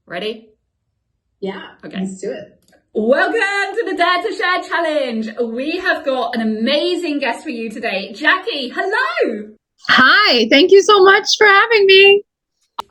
Ready? Yeah, Okay. let's do it. Welcome to the Dare to Share Challenge. We have got an amazing guest for you today. Jackie, hello. Hi, thank you so much for having me.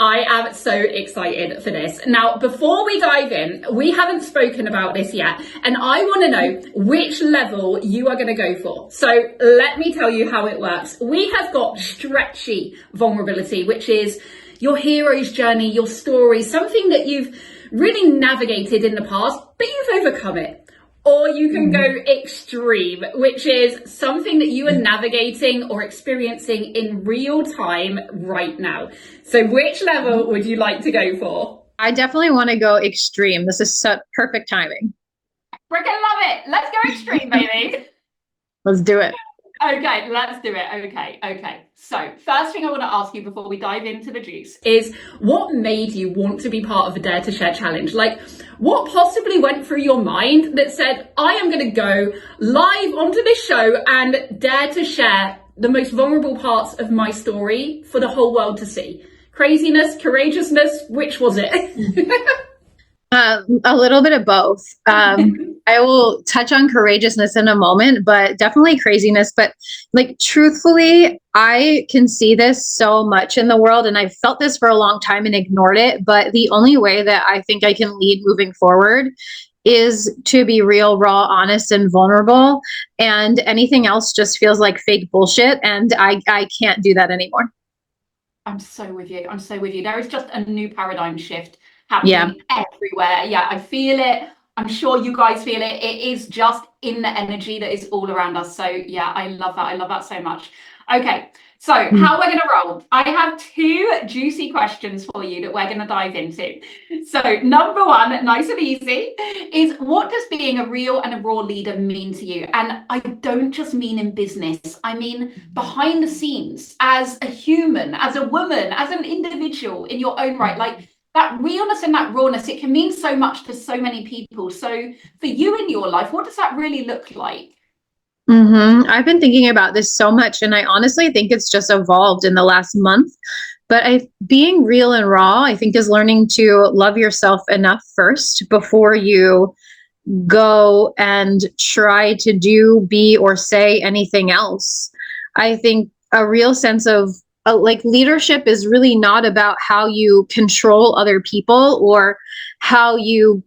I am so excited for this. Now, before we dive in, we haven't spoken about this yet, and I want to know which level you are going to go for. So let me tell you how it works. We have got stretchy vulnerability, which is your hero's journey, your story, something that you've really navigated in the past, but you've overcome it. Or you can go extreme, which is something that you are navigating or experiencing in real time right now. So which level would you like to go for? I definitely want to go extreme. This is such perfect timing. We're gonna love it. Let's go extreme, baby. Let's do it. Okay, let's do it. Okay. So, first thing I want to ask you before we dive into the juice is what made you want to be part of the Dare to Share challenge? Like, what possibly went through your mind that said, I am going to go live onto this show and dare to share the most vulnerable parts of my story for the whole world to see? Craziness, courageousness, which was it? A little bit of both. I will touch on courageousness in a moment, but definitely craziness. But like, truthfully, I can see this so much in the world, and I've felt this for a long time and ignored it. But the only way that I think I can lead moving forward is to be real, raw, honest, and vulnerable. And anything else just feels like fake bullshit. And I can't do that anymore. I'm so with you. I'm so with you. There is just a new paradigm shift happening everywhere. Yeah, I feel it. I'm sure you guys feel it. It is just in the energy that is all around us. So yeah, I love that. I love that so much. Okay, so how we're going to roll. I have two juicy questions for you that we're going to dive into. So number one, nice and easy, is what does being a real and a raw leader mean to you? And I don't just mean in business. I mean behind the scenes, as a human, as a woman, as an individual in your own right. Like that realness and that rawness, it can mean so much to so many people. So for you in your life, what does that really look like? I've been thinking about this so much, and I honestly think it's just evolved in the last month. But being real and raw, I think, is learning to love yourself enough first before you go and try to do, be, or say anything else. I think a real sense of like leadership is really not about how you control other people or how you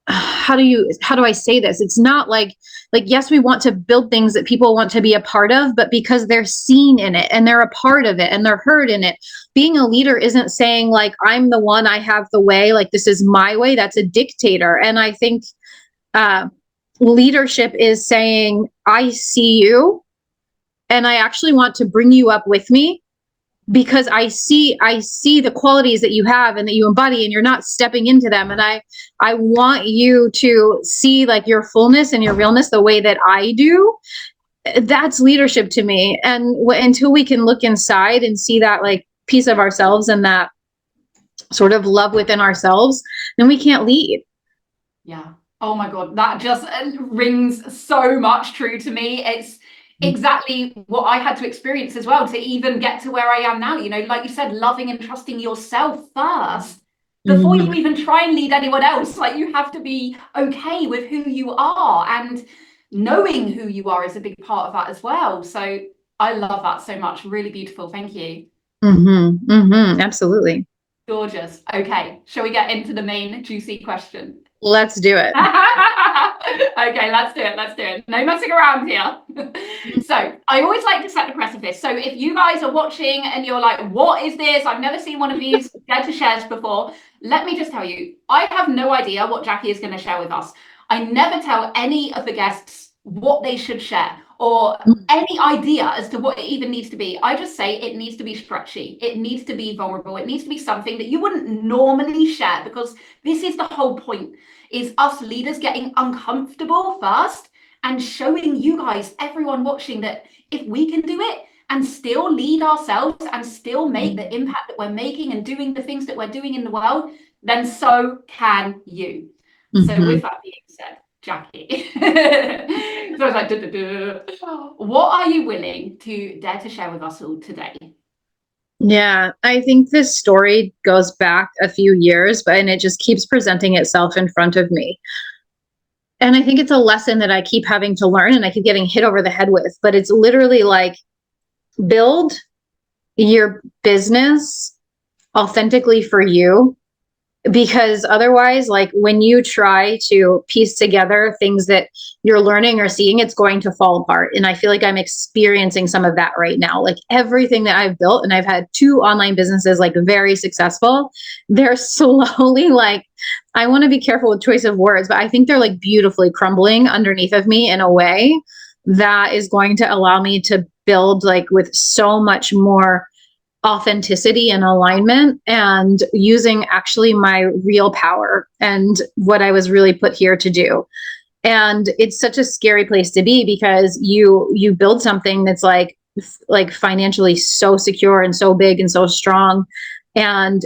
how do I say this? It's not like yes, we want to build things that people want to be a part of, but because they're seen in it and they're a part of it and they're heard in it. Being a leader isn't saying like I'm the one, I have the way, like this is my way. That's a dictator. And I think leadership is saying I see you and I actually want to bring you up with me because I see the qualities that you have and that you embody and you're not stepping into them, and I want you to see like your fullness and your realness the way that I do. That's leadership to me. And until we can look inside and see that like piece of ourselves and that sort of love within ourselves, then we can't lead. Yeah. Oh my God, that just rings so much true to me. It's exactly what I had to experience as well to even get to where I am now. You know, like you said, loving and trusting yourself first before you even try and lead anyone else. Like you have to be okay with who you are, and knowing who you are is a big part of that as well. So I love that so much. Really beautiful. Thank you. Absolutely. Gorgeous. Okay, shall we get into the main juicy question? Let's do it. Okay, let's do it. Let's do it. No messing around here. So I always like to set the precipice. So if you guys are watching and you're like, what is this? I've never seen one of these Dare to Shares before. Let me just tell you, I have no idea what Jackie is going to share with us. I never tell any of the guests what they should share or any idea as to what it even needs to be. I just say it needs to be stretchy. It needs to be vulnerable. It needs to be something that you wouldn't normally share, because this is the whole point, is us leaders getting uncomfortable first and showing you guys, everyone watching, that if we can do it and still lead ourselves and still make the impact that we're making and doing the things that we're doing in the world, then so can you. So with that being said, Jackie, so I was like, duh, duh, duh. What are you willing to dare to share with us all today? Yeah, I think this story goes back a few years, but and it just keeps presenting itself in front of me. And I think it's a lesson that I keep having to learn and I keep getting hit over the head with, but it's literally like build your business authentically for you, because otherwise, like when you try to piece together things that you're learning or seeing, it's going to fall apart. And I feel like I'm experiencing some of that right now. Like everything that I've built, and I've had 2 online businesses like very successful, they're slowly like, I want to be careful with choice of words, but I think they're like beautifully crumbling underneath of me in a way that is going to allow me to build like with so much more authenticity and alignment, and using actually my real power and what I was really put here to do. And it's such a scary place to be, because you build something that's like financially so secure and so big and so strong, and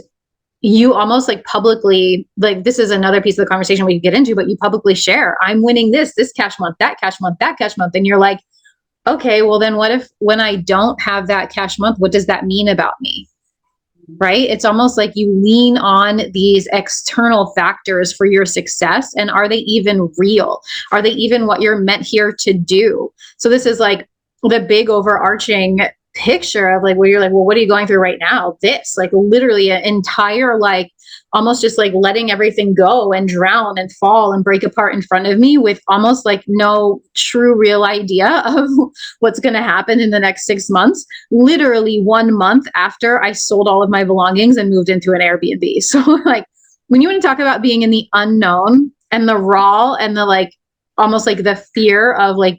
you almost like publicly, like this is another piece of the conversation we could get into, but you publicly share, I'm winning this cash month, that cash month, that cash month, and you're like, okay, well then what if when I don't have that cash month, what does that mean about me? Right? It's almost like you lean on these external factors for your success. And are they even real? Are they even what you're meant here to do? So this is like the big overarching picture of like where you're like, well, what are you going through right now? This, like literally an entire like almost just like letting everything go and drown and fall and break apart in front of me, with almost like no true real idea of what's going to happen in the next 6 months, literally 1 month after I sold all of my belongings and moved into an Airbnb. So like when you want to talk about being in the unknown and the raw and the like almost like the fear of like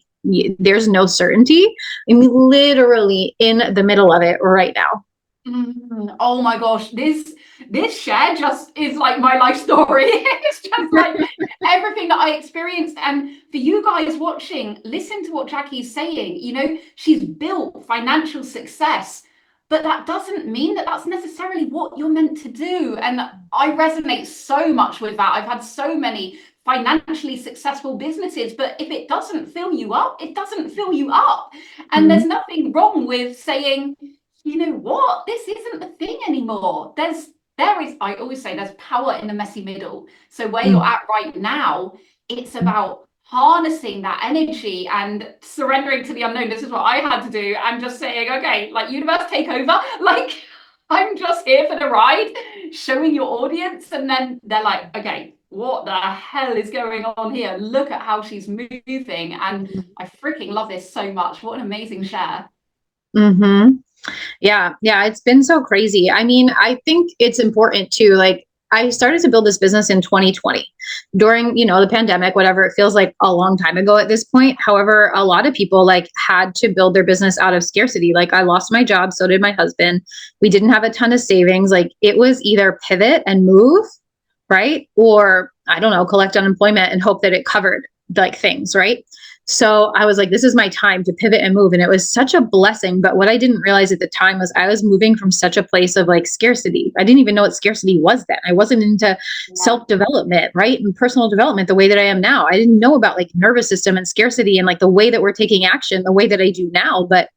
there's no certainty, I'm literally in the middle of it right now. Oh my gosh, this share just is like my life story. It's just like everything that I experienced. And for you guys watching, listen to what Jackie's saying. You know, she's built financial success, but that doesn't mean that that's necessarily what you're meant to do. And I resonate so much with that. I've had so many financially successful businesses, but if it doesn't fill you up, it doesn't fill you up. And there's nothing wrong with saying, you know what, this isn't the thing anymore. There is, I always say, there's power in the messy middle. So where you're at right now, it's about harnessing that energy and surrendering to the unknown. This is what I had to do. I'm just saying, okay, like universe, take over. Like I'm just here for the ride, showing your audience. And then they're like, okay, what the hell is going on here? Look at how she's moving. And I freaking love this so much. What an amazing share. Mm-hmm. Yeah, it's been so crazy. I mean, I think it's important too. Like, I started to build this business in 2020 during, the pandemic, whatever. It feels like a long time ago at this point. However, a lot of people like had to build their business out of scarcity. Like, I lost my job, so did my husband. We didn't have a ton of savings. Like, it was either pivot and move, right? Or I don't know, collect unemployment and hope that it covered like things, right? So I was like, this is my time to pivot and move. And it was such a blessing. But what I didn't realize at the time was I was moving from such a place of like scarcity. I didn't even know what scarcity was then. I wasn't into self-development, right? And personal development the way that I am now. I didn't know about like nervous system and scarcity and like the way that we're taking action the way that I do now. But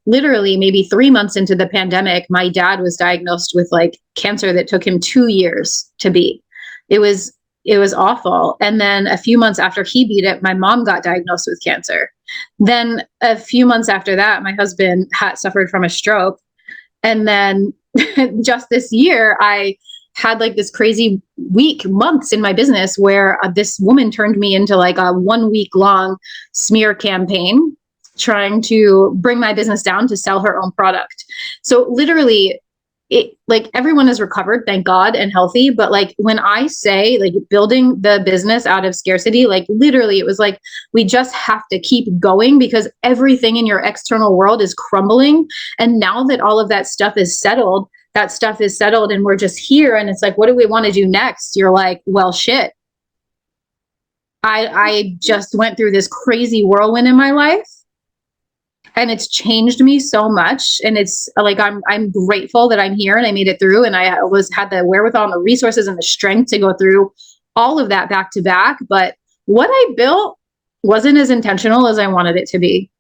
literally maybe 3 months into the pandemic, my dad was diagnosed with like cancer that took him 2 years to beat. It was awful. And then a few months after he beat it, my mom got diagnosed with cancer. Then a few months after that, my husband had suffered from a stroke. And then just this year, I had like this crazy months in my business where this woman turned me into like a 1 week long smear campaign trying to bring my business down to sell her own product. So literally, it like everyone is recovered, thank God, and healthy. But like when I say like building the business out of scarcity, like literally it was like, we just have to keep going because everything in your external world is crumbling. And now that all of that stuff is settled, and we're just here. And it's like, what do we want to do next? You're like, well, shit. I just went through this crazy whirlwind in my life. And it's changed me so much. And it's like, I'm grateful that I'm here and I made it through. And I had the wherewithal and the resources and the strength to go through all of that back to back. But what I built wasn't as intentional as I wanted it to be.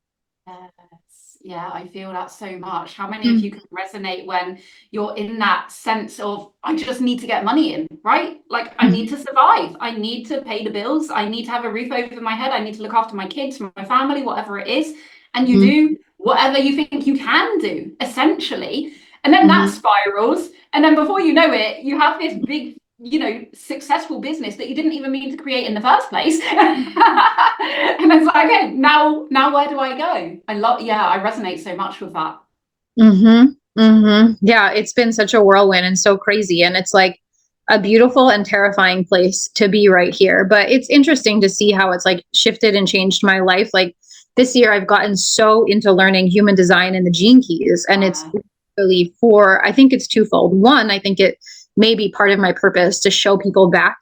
Yeah, I feel that so much. How many of you can resonate when you're in that sense of, I just need to get money in, right? Like, I need to survive. I need to pay the bills. I need to have a roof over my head. I need to look after my kids, my family, whatever it is. And you do whatever you think you can do, essentially. And then that spirals. And then before you know it, you have this big, successful business that you didn't even mean to create in the first place. And it's like, okay, now where do I go? I resonate so much with that. Yeah, it's been such a whirlwind and so crazy. And it's like a beautiful and terrifying place to be right here. But it's interesting to see how it's like shifted and changed my life. Like this year, I've gotten so into learning human design and the gene keys. And it's really I think it's twofold. One, I think it may be part of my purpose to show people back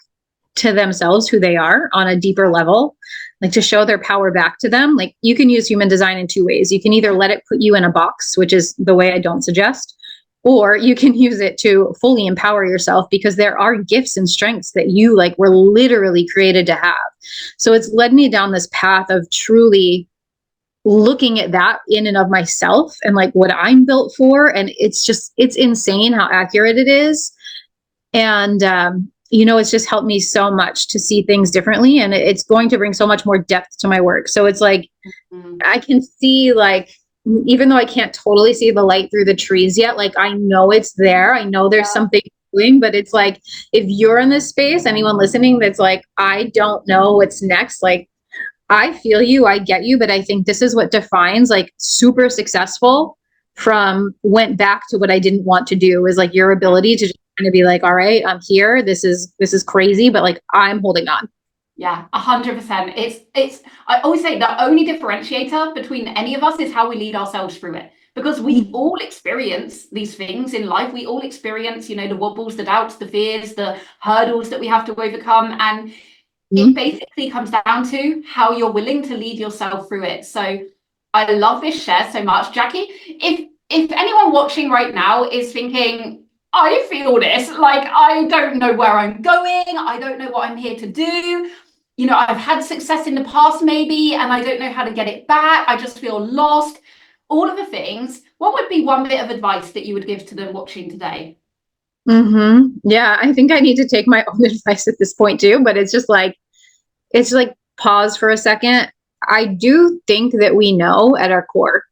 to themselves who they are on a deeper level, like to show their power back to them. Like you can use human design in two ways. You can either let it put you in a box, which is the way I don't suggest, or you can use it to fully empower yourself, because there are gifts and strengths that you like were literally created to have. So it's led me down this path of truly looking at that in and of myself and like what I'm built for. And it's insane how accurate it is. And, it's just helped me so much to see things differently, and it's going to bring so much more depth to my work. So it's like, I can see, like, even though I can't totally see the light through the trees yet, like I know it's there. I know there's something doing, but it's like, if you're in this space, anyone listening that's like, I don't know what's next, like, I feel you, I get you, but I think this is what defines like super successful from went back to what I didn't want to do, is like your ability to just kind of be like, all right, I'm here. This is crazy, but like I'm holding on. Yeah, 100%. It's I always say the only differentiator between any of us is how we lead ourselves through it. Because we all experience these things in life. We all experience, the wobbles, the doubts, the fears, the hurdles that we have to overcome. And it basically comes down to how you're willing to lead yourself through it. So I love this share so much. Jackie, if anyone watching right now is thinking, I feel this, like, I don't know where I'm going, I don't know what I'm here to do, I've had success in the past maybe, and I don't know how to get it back, I just feel lost, all of the things, what would be one bit of advice that you would give to them watching today? Yeah, I think I need to take my own advice at this point too, but it's like pause for a second. I do think that we know at our core,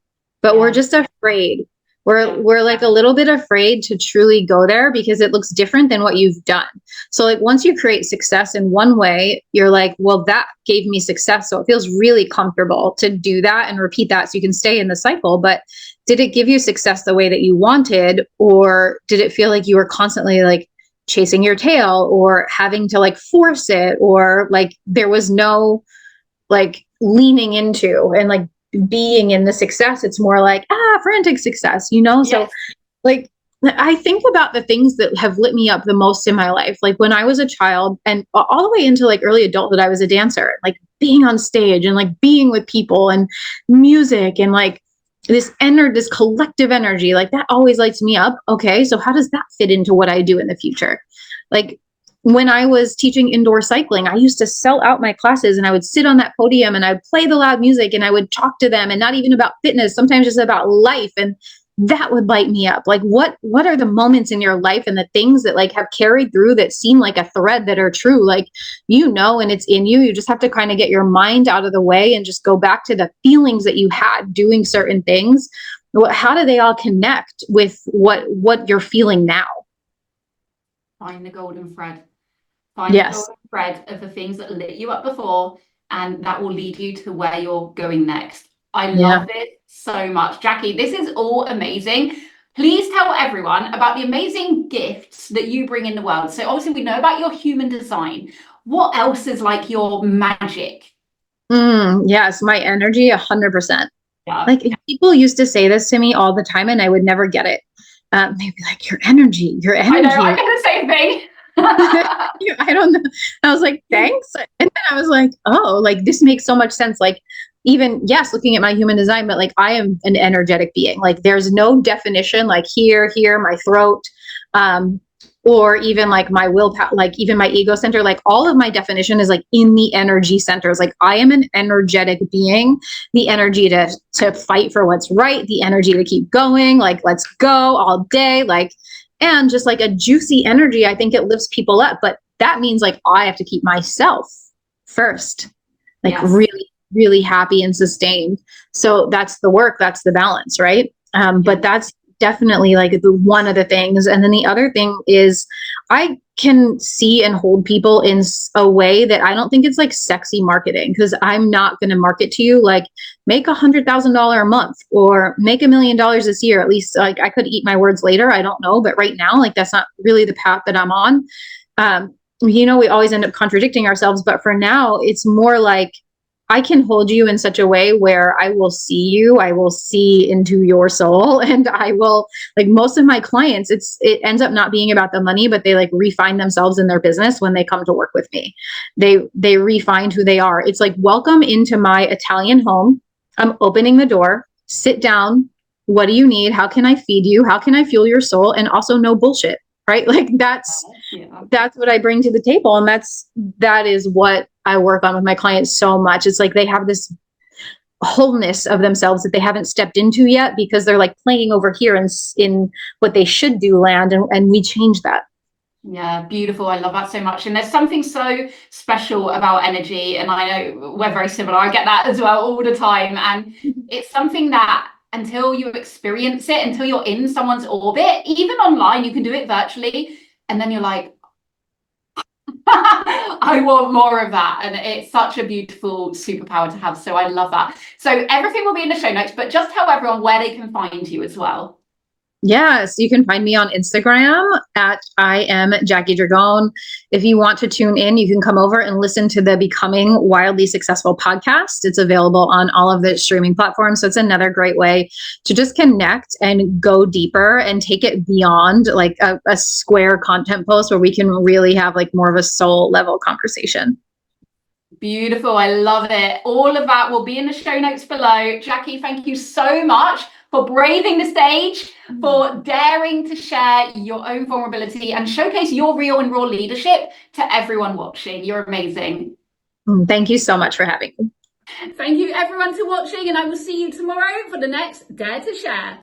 but we're just afraid. We're like a little bit afraid to truly go there because it looks different than what you've done. So like once you create success in one way, you're like, well, that gave me success. So it feels really comfortable to do that and repeat that so you can stay in the cycle. But did it give you success the way that you wanted? Or did it feel like you were constantly like chasing your tail or having to like force it, or like there was no like leaning into and like being in the success? It's more like frantic success, So like I think about the things that have lit me up the most in my life, like when I was a child and all the way into like early adulthood. I was a dancer, like being on stage and like being with people and music and like this collective energy, like that always lights me up. Okay, so how does that fit into what I do in the future? Like when I was teaching indoor cycling, I used to sell out my classes and I would sit on that podium and I'd play the loud music and I would talk to them, and not even about fitness, sometimes just about life. And that would light me up. Like what are the moments in your life and the things that like have carried through that seem like a thread that are true? Like, and it's in you. You just have to kind of get your mind out of the way and just go back to the feelings that you had doing certain things. How do they all connect with what you're feeling now? Find the golden thread. Find the golden thread of the things that lit you up before, and that will lead you to where you're going next. I love it so much. Jackie, this is all amazing. Please tell everyone about the amazing gifts that you bring in the world. So obviously we know about your human design. What else is like your magic? Yes, my energy, 100%. Yeah. Like people used to say this to me all the time and I would never get it. They'd be like, your energy. I know, I get the same thing. I don't know. I was like, thanks. And then I was like, oh, like this makes so much sense. Like even, yes, looking at my human design, but like I am an energetic being. Like there's no definition, like here, my throat, or even like my willpower, like even my ego center, like all of my definition is like in the energy centers. Like I am an energetic being, the energy to fight for what's right, the energy to keep going, like let's go all day, like, and just like a juicy energy. I think it lifts people up, but that means like I have to keep myself first, like Yes. really, really happy and sustained. So that's the work, that's the balance, right? But that's definitely like one of the things. And then the other thing is I can see and hold people in a way that I don't think it's like sexy marketing, because I'm not going to market to you like make $100,000 a month or make $1 million this year. At least like I could eat my words later. I don't know. But right now, like that's not really the path that I'm on. We always end up contradicting ourselves, but for now it's more like I can hold you in such a way where I will see you, I will see into your soul, and I will, like most of my clients, it ends up not being about the money, but they like refine themselves in their business when they come to work with me. They refine who they are. It's like, welcome into my Italian home. I'm opening the door, sit down. What do you need? How can I feed you? How can I fuel your soul? And also no bullshit, right? Like that's what I bring to the table. And that is what I work on with my clients so much. It's like they have this wholeness of themselves that they haven't stepped into yet because they're like playing over here in what they should do land. And we change that. Yeah, beautiful. I love that so much. And there's something so special about energy. And I know we're very similar. I get that as well all the time. And it's something that until you experience it, until you're in someone's orbit, even online, you can do it virtually. And then you're like, I want more of that. And it's such a beautiful superpower to have. So I love that. So everything will be in the show notes, but just tell everyone where they can find you as well. Yes, you can find me on Instagram at I am Jackie Dragone. If you want to tune in, you can come over and listen to the Becoming Wildly Successful podcast. It's available on all of the streaming platforms. So it's another great way to just connect and go deeper and take it beyond like a square content post where we can really have like more of a soul level conversation. Beautiful. I love it. All of that will be in the show notes below. Jackie, thank you so much for braving the stage, for daring to share your own vulnerability and showcase your real and raw leadership to everyone watching. You're amazing. Thank you so much for having me. Thank you everyone for watching, and I will see you tomorrow for the next Dare to Share.